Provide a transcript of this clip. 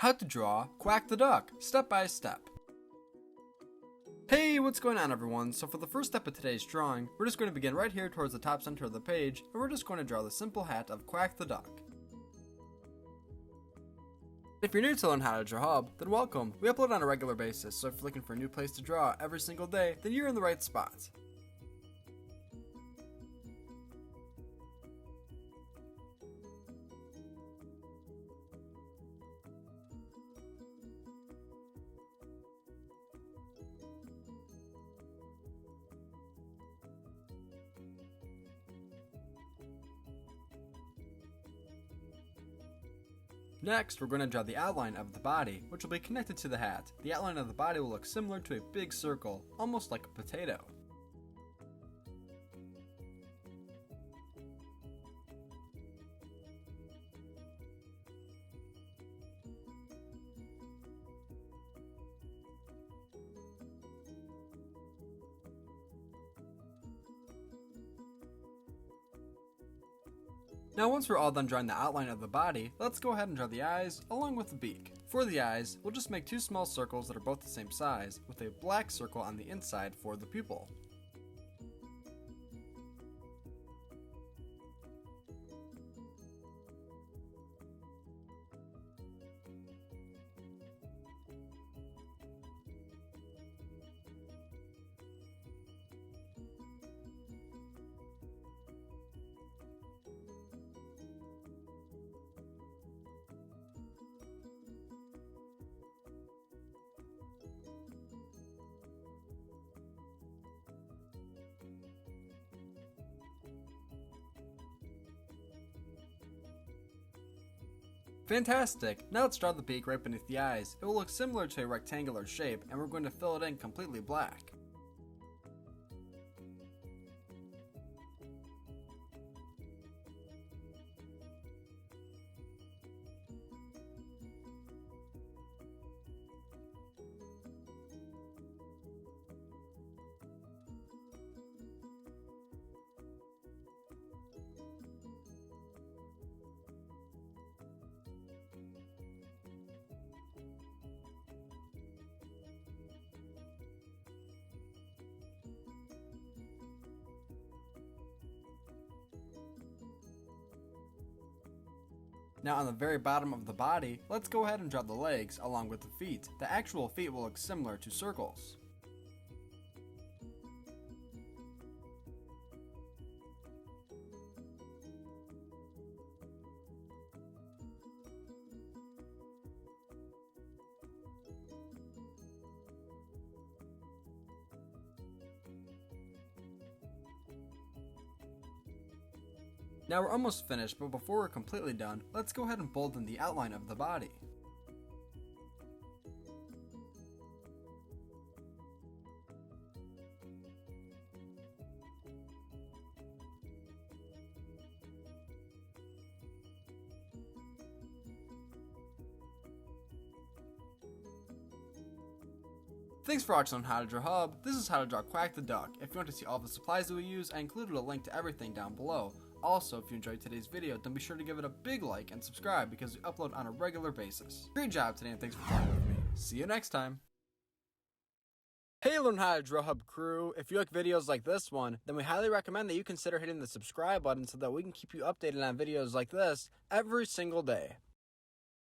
How to draw Quack the duck, step by step. Hey, what's going on everyone? So for the first step of today's drawing, we're just going to begin right here towards the top center of the page, and we're just going to draw the simple hat of Quack the duck. If you're new to Learn How to Draw Hub, then welcome. We upload on a regular basis, so if you're looking for a new place to draw every single day, then you're in the right spot. Next, we're going to draw the outline of the body, which will be connected to the hat. The outline of the body will look similar to a big circle, almost like a potato. Now once we're all done drawing the outline of the body, let's go ahead and draw the eyes along with the beak. For the eyes, we'll just make two small circles that are both the same size, with a black circle on the inside for the pupil. Fantastic! Now let's draw the beak right beneath the eyes. It will look similar to a rectangular shape, and we're going to fill it in completely black. Now on the very bottom of the body, let's go ahead and draw the legs along with the feet. The actual feet will look similar to circles. Now we're almost finished, but before we're completely done, let's go ahead and bolden the outline of the body. Thanks for watching on How to Draw Hub. This is How to Draw Quack the Duck. If you want to see all the supplies that we use, I included a link to everything down below. Also, if you enjoyed today's video, then be sure to give it a big like and subscribe because we upload on a regular basis. Great job today and thanks for playing with me. See you next time. Hey Learn How to Draw Hub crew, if you like videos like this one, then we highly recommend that you consider hitting the subscribe button so that we can keep you updated on videos like this every single day.